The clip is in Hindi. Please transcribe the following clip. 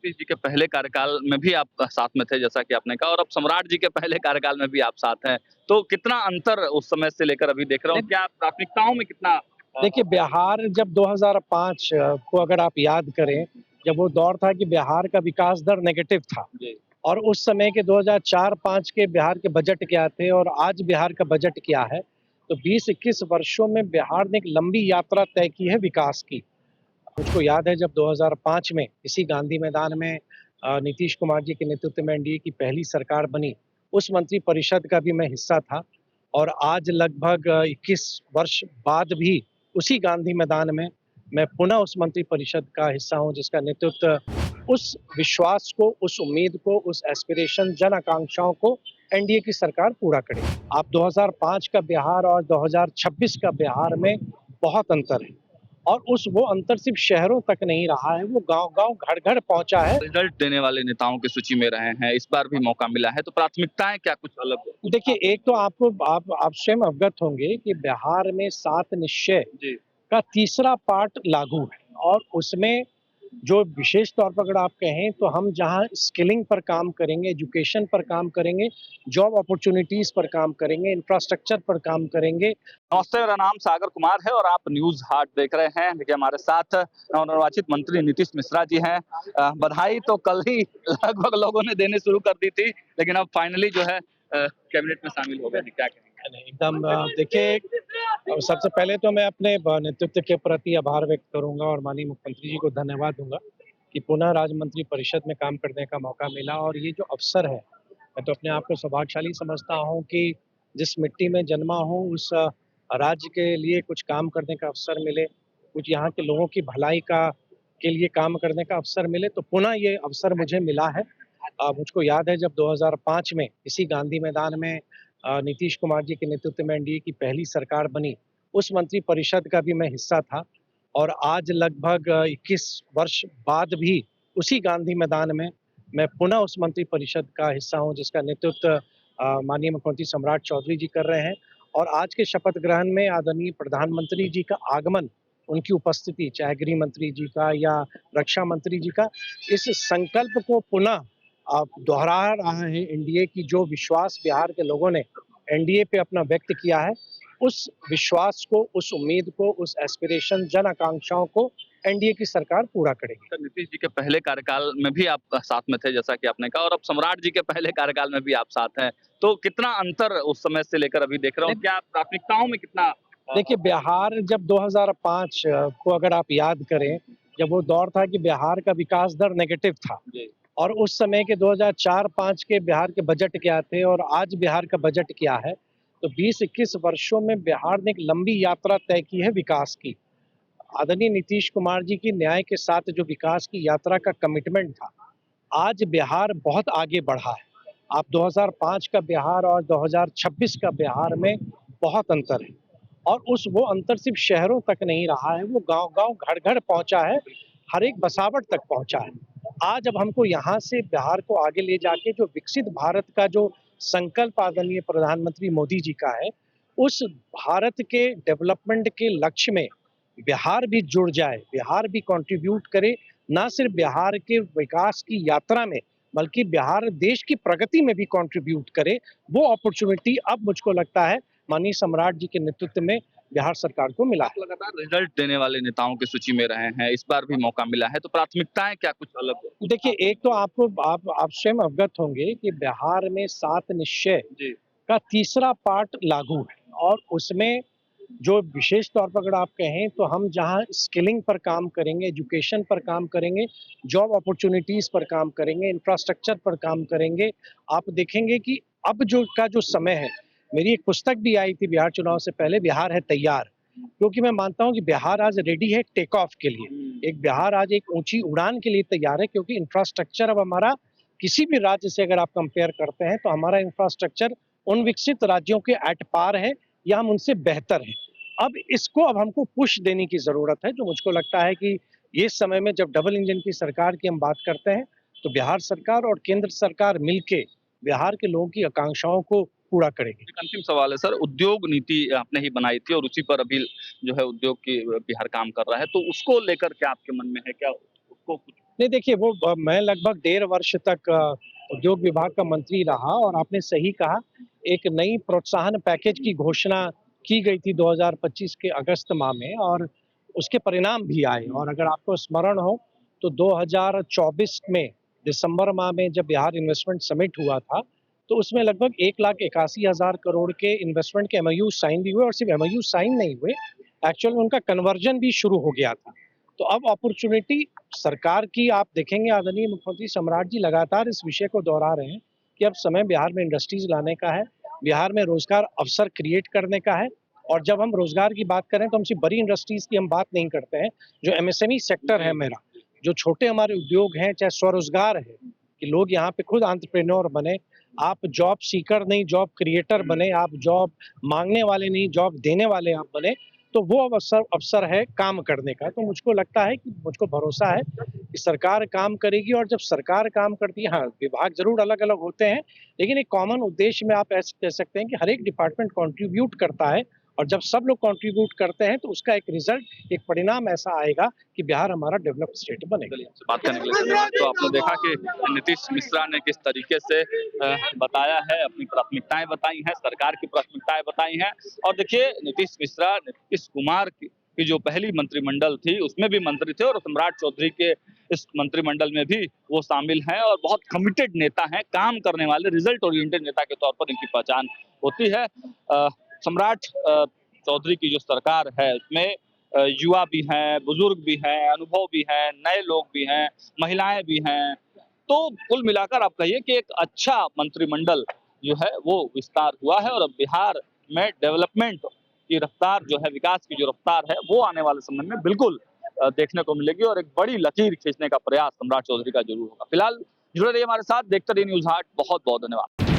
नीतीश जी के पहले कार्यकाल में भी आप साथ में थे जैसा कि आपने कहा और अब सम्राट जी के पहले कार्यकाल में भी आप साथ हैं। तो कितना अंतर उस समय से लेकर अभी देख रहा हूँ, क्या प्राथमिकताओं में कितना देखिए, बिहार जब 2005 को अगर आप याद करें, जब वो दौर था कि बिहार का विकास दर नेगेटिव था जी, और उस समय के 2004-5 के बिहार के बजट क्या थे और आज बिहार का बजट क्या है, तो 20-21 वर्षों में बिहार ने एक लंबी यात्रा तय की है विकास की। मुझको याद है जब 2005 में इसी गांधी मैदान में नीतीश कुमार जी के नेतृत्व में एनडीए की पहली सरकार बनी, उस मंत्री परिषद का भी मैं हिस्सा था और आज लगभग 21 वर्ष बाद भी उसी गांधी मैदान में मैं पुनः उस मंत्री परिषद का हिस्सा हूं जिसका नेतृत्व उस विश्वास को, उस उम्मीद को, उस एस्पिरेशन, जन आकांक्षाओं को एनडीए की सरकार पूरा करेगी। आप 2005 का बिहार और 2026 का बिहार में बहुत अंतर है और वो अंतर सिर्फ शहरों तक नहीं रहा है, वो गांव-गांव, घर-घर पहुंचा है। रिजल्ट देने वाले नेताओं की सूची में रहे हैं, इस बार भी मौका मिला है, तो प्राथमिकताएं क्या कुछ अलग देखिए, एक तो आपको आप स्वयं अवगत होंगे कि बिहार में 7 निश्चय जी, का तीसरा पार्ट लागू है और उसमें जो विशेष तौर पर अगर आप कहें तो हम जहाँ स्किलिंग पर काम करेंगे, एजुकेशन पर काम करेंगे, जॉब अपॉर्चुनिटीज़ पर काम करेंगे, इंफ्रास्ट्रक्चर पर काम करेंगे। नमस्ते, मेरा नाम सागर कुमार है और आप न्यूज़ हाट देख रहे हैं। देखिए हमारे साथ नवनिर्वाचित मंत्री नीतीश मिश्रा जी हैं। बधाई तो कल ही लगभग लोगों ने देने शुरू कर दी थी, लेकिन अब फाइनली जो है कैबिनेट में शामिल हो गए हैं। क्या कहेंगे? नहीं, एकदम देखिए, सबसे पहले तो मैं अपने नेतृत्व के प्रति आभार व्यक्त करूंगा और माननीय मुख्यमंत्री जी को धन्यवाद दूंगा कि पुनः राज्य मंत्री परिषद में काम करने का मौका मिला और ये जो अवसर है, मैं तो अपने आप को सौभाग्यशाली समझता हूँ कि जिस मिट्टी में जन्मा हूँ उस राज्य के लिए कुछ काम करने का अवसर मिले, कुछ यहाँ के लोगों की भलाई का के लिए काम करने का अवसर मिले, तो पुनः ये अवसर मुझे मिला है। मुझको याद है जब 2005 में इसी गांधी मैदान में नीतीश कुमार जी के नेतृत्व में एनडीए की पहली सरकार बनी, उस मंत्री परिषद का भी मैं हिस्सा था और आज लगभग 21 वर्ष बाद भी उसी गांधी मैदान में मैं पुनः उस मंत्री परिषद का हिस्सा हूं जिसका नेतृत्व माननीय मुख्यमंत्री सम्राट चौधरी जी कर रहे हैं और आज के शपथ ग्रहण में आदरणीय प्रधानमंत्री जी का आगमन, उनकी उपस्थिति, चाहे गृह मंत्री जी का या रक्षा मंत्री जी का, इस संकल्प को पुनः आप दोहरा रहा है एनडीए की जो विश्वास बिहार के लोगों ने एनडीए पे अपना व्यक्त किया है, उस विश्वास को, उस उम्मीद को, उस एस्पिरेशन, जन आकांक्षाओं को एनडीए की सरकार पूरा करेगी। सर, नीतीश जी के पहले कार्यकाल में भी आप साथ में थे जैसा कि आपने कहा और अब सम्राट जी के पहले कार्यकाल में भी आप साथ हैं। तो कितना अंतर उस समय से लेकर अभी देख रहा हूँ, क्या प्राथमिकताओं में कितना देखिए, बिहार जब 2005 को अगर आप याद करें, जब वो दौर था कि बिहार का विकास दर नेगेटिव था जी, और उस समय के 2004-5 के बिहार के बजट क्या थे और आज बिहार का बजट क्या है, तो 20-21 वर्षों में बिहार ने एक लंबी यात्रा तय की है विकास की। आदरणीय नीतीश कुमार जी की न्याय के साथ जो विकास की यात्रा का कमिटमेंट था, आज बिहार बहुत आगे बढ़ा है। आप 2005 का बिहार और 2026 का बिहार में बहुत अंतर है और वो अंतर सिर्फ शहरों तक नहीं रहा है, वो गांव-गांव, घर-घर पहुंचा है, हर एक बसावट तक पहुंचा है। आज अब हमको यहाँ से बिहार को आगे ले जाके जो विकसित भारत का जो संकल्प आदरणीय प्रधानमंत्री मोदी जी का है, उस भारत के डेवलपमेंट के लक्ष्य में बिहार भी जुड़ जाए, बिहार भी कंट्रीब्यूट करे, ना सिर्फ बिहार के विकास की यात्रा में, बल्कि बिहार देश की प्रगति में भी कंट्रीब्यूट करे, वो अपॉर्चुनिटी अब मुझको लगता है माननीय सम्राट जी के नेतृत्व में बिहार सरकार को मिला आप है। लगातार रिजल्ट देने वाले नेताओं की सूची में रहे हैं, इस बार भी मौका मिला है, तो प्राथमिकताएं क्या कुछ अलग देखिए, एक तो आपको आप स्वयं अवगत होंगे कि बिहार में 7 निश्चय जी, का तीसरा पार्ट लागू है और उसमें जो विशेष तौर पर अगर आप कहें तो हम जहाँ स्किलिंग पर काम करेंगे, एजुकेशन पर काम करेंगे, जॉब अपॉर्चुनिटीज़ पर काम करेंगे, इंफ्रास्ट्रक्चर पर काम करेंगे, आप देखेंगे कि अब जो समय है, मेरी एक पुस्तक भी आई थी बिहार चुनाव से पहले, बिहार है तैयार, क्योंकि मैं मानता हूँ कि बिहार आज रेडी है टेक ऑफ के लिए। एक बिहार आज एक ऊंची उड़ान के लिए तैयार है क्योंकि इंफ्रास्ट्रक्चर अब हमारा किसी भी राज्य से अगर आप कंपेयर करते हैं तो हमारा इंफ्रास्ट्रक्चर उन विकसित राज्यों के एट पार है या हम उनसे बेहतर हैं। अब हमको पुश देने की ज़रूरत है, जो मुझको लगता है कि ये समय में जब डबल इंजन की सरकार की हम बात करते हैं, तो बिहार सरकार और केंद्र सरकार मिलके बिहार के लोगों की आकांक्षाओं को पूरा करेगी। एक अंतिम सवाल है सर, उद्योग नीति आपने ही बनाई थी और उसी पर अभी जो है उद्योग की बिहार काम कर रहा है, तो उसको लेकर क्या आपके मन में है? क्या उसको कुछ नहीं देखिए मैं लगभग 1.5 वर्ष तक उद्योग विभाग का मंत्री रहा और आपने सही कहा, एक नई प्रोत्साहन पैकेज की घोषणा की गई थी 2025 के अगस्त माह में और उसके परिणाम भी आए। और अगर आपको स्मरण हो तो 2024 में दिसंबर माह में जब बिहार इन्वेस्टमेंट समिट हुआ था, तो उसमें लगभग 1,81,000 करोड़ के इन्वेस्टमेंट के एमओयू साइन भी हुए और सिर्फ एमओयू साइन नहीं हुए, एक्चुअल में उनका कन्वर्जन भी शुरू हो गया था। तो अब अपॉर्चुनिटी सरकार की आप देखेंगे, आदरणीय मुख्यमंत्री सम्राट जी लगातार इस विषय को दोहरा रहे हैं कि अब समय बिहार में इंडस्ट्रीज लाने का है, बिहार में रोजगार अवसर क्रिएट करने का है। और जब हम रोजगार की बात करें तो हम सिर्फ बड़ी इंडस्ट्रीज की हम बात नहीं करते हैं, जो एमएसएमई सेक्टर है मेरा, जो छोटे हमारे उद्योग हैं, चाहे स्वरोजगार है कि लोग यहाँ पे खुद एंटरप्रेन्योर बने, आप जॉब सीकर नहीं जॉब क्रिएटर बने, आप जॉब मांगने वाले नहीं जॉब देने वाले आप बने, तो वो अवसर है काम करने का। तो मुझको लगता है कि मुझको भरोसा है कि सरकार काम करेगी और जब सरकार काम करती है, हाँ विभाग जरूर अलग अलग होते हैं, लेकिन एक कॉमन उद्देश्य में आप ऐसे कह सकते हैं कि हर एक डिपार्टमेंट कंट्रीब्यूट करता है और जब सब लोग कंट्रीब्यूट करते हैं तो उसका एक रिजल्ट, एक परिणाम ऐसा आएगा कि बिहार हमारा डेवलप्ड स्टेट बनेगा। बात करने के लिए धन्यवाद। तो आपने देखा कि नीतीश मिश्रा ने किस तरीके से बताया है, अपनी प्राथमिकताएं बताई हैं, सरकार की प्राथमिकताएं बताई हैं। और देखिए नीतीश कुमार की जो पहली मंत्रिमंडल थी उसमें भी मंत्री थे और सम्राट चौधरी के इस मंत्रिमंडल में भी वो शामिल हैं और बहुत कमिटेड नेता हैं, काम करने वाले रिजल्ट ओरिएंटेड नेता के तौर पर इनकी पहचान होती है। सम्राट चौधरी की जो सरकार है उसमें युवा भी हैं, बुजुर्ग भी हैं, अनुभव भी हैं, नए लोग भी हैं, महिलाएं भी हैं। तो कुल मिलाकर आप कहिए कि एक अच्छा मंत्रिमंडल जो है वो विस्तार हुआ है और अब बिहार में डेवलपमेंट की रफ्तार जो है, विकास की जो रफ्तार है वो आने वाले समय में बिल्कुल देखने को मिलेगी और एक बड़ी लकीर खींचने का प्रयास सम्राट चौधरी का जरूर होगा। फिलहाल जुड़े रहिए हमारे साथ, देखते रहिए न्यूज़ हाट। बहुत बहुत धन्यवाद।